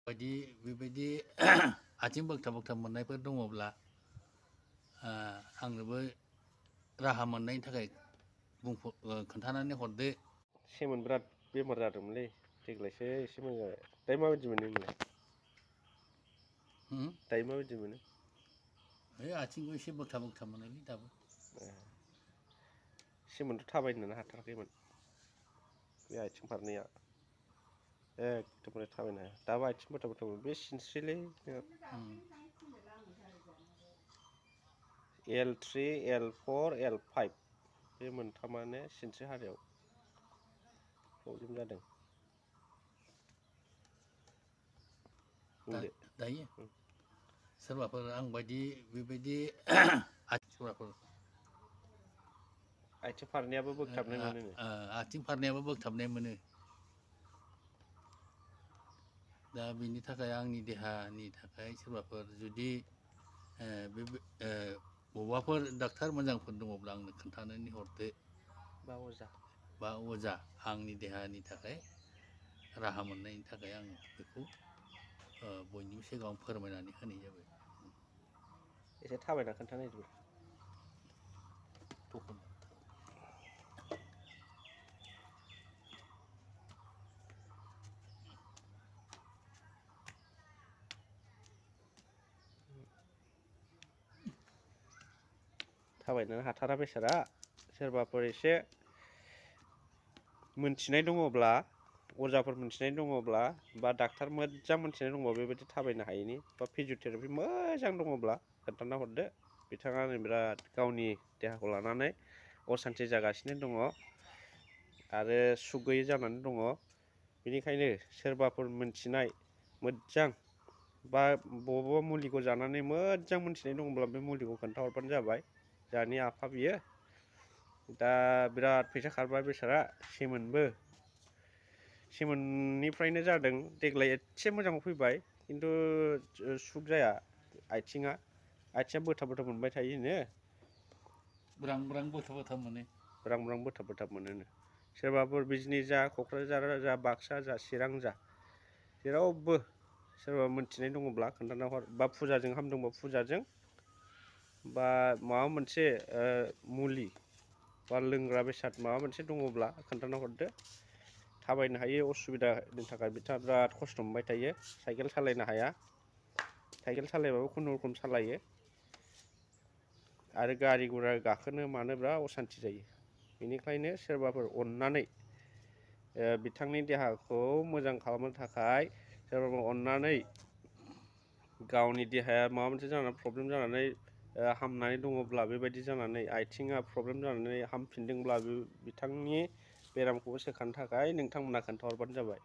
बायदि बेबायदि आथिं बोगथाब बोगथाब मोननायफोर दङब्ला आंनोबो राहा मोननायनि थाखाय खोन्थानानै हरदो। सेमोन बिराद बेमार जादोंमोनलै देग्लायसो एसे मोजां जाबाय। दायो माबायदि मोनो नोंलाय? दायो माबायदि मोनो? आथिंखौ एसे बोगथाब बोगथाब मोनोलै दाबो। सेमोनथ' थाबायनोनो हाथाराखैमोन बे आथिं फारनैया एकदमबारे थाबायनो हाया। दाबो आथिं बोगथाब बोगथाब मोनो बे सिनस्रिलै L3 L4 L5 बे मोनथामानो सिनस्रि हारायाव प्रब्लेम जादों। दायो सोरबाफोर आंबायदि बेबायदि सोरबाफोर आथिं फारनैयाबो बोगथाबनाय मोनोनो। आथिं फारनैयाबो बोगथाबनाय मोनो। दा बिनि थाखाय आंनि देहानि थाखाय सोरबाफोर जुदि बबावबाफोर डाक्टार मोजांफोर दङब्ला आंनो खोन्थानानै हरदो। बा अजा आंनि देहानि थाखाय राहा मोननायनि थाखाय आं बेखौ बयनिबो सिगाङाव फोरमायनानै होनाय जाबाय। एसे थाबायना खोन्थानायदो। थाबायनो हाथारा बेसारा सोरबाफोर एसे मोनथिनाय दङब्ला अजाफोर मोनथिनाय दङब्ला बा डाक्टार मोजां मोनथिनाय दङब्ला बेबायदि थाबायनो हायैनि बा फिजिअथेरापि मोजां दङब्ला खोन्थाना हरदो। बिथाङा बिराद गावनि देहाखौ लानानै असान्थि जागासिनो दङ आरो सुख गैयै जानानै दङ। बेनिखायनो सोरबाफोर मोनथिनाय मोजां बा बबेबा मुलिखौ जानानै मोजां मोनथिनाय दङब्ला बे मुलिखौ खोन्थाहरबानो जाबाय। जोंहानि आफा बियो दा बिराद फैसा खारबाय बेसारा सेमोननिफ्रायनो जादों। देग्लाय एसे मोजाङाव फैबाय खिन्थु सुख जाया आथिङा बोथाब बोथाब मोनबाय थायोनो। ब्रां ब्रां बोथाब बोथाब मोनो। ब्रां ब्रां बोथाब बोथाब मोनोनो। सोरबाफोर बिजनि जा क'क्राझार जा बाक्सा जा चिरां जा जेरावबो सोरबा मोनथिनाय दङब्ला खोन्थाना हर बा फुजाजों हामदोंबा फुजाजों बा माबा मोनसे मुलि बा लोंग्रा बेसाद माबा मोनसे दङब्ला खोन्थाना हरदो। थाबायनो हायै असुबिदानि थाखाय बिथाङा बिराद खस्थ' मोनबाय थायो। साइकेल सालायनो हाया। साइकेल सालायबाबो खुनुरुखुम सालायो आरो गारि गुरा गाखोनो मानो बिराद असान्थि जायो। बेनिखायनो सोरबाफोर अननानै बिथांनि देहाखौ मोजां खालामनो थाखाय सोरबाफोर अननानै गावनि देहाया माबा मोनसे जानानै प्रब्लेम जानानै हामनानै दङब्ला बेबायदि जानानै आथिङा प्रब्लेम जानानै हामफिनदोंब्ला बिथांनि बेरामखौबो सोखानो थाखाय नोंथांमोना खोन्थाहरबानो जाबाय।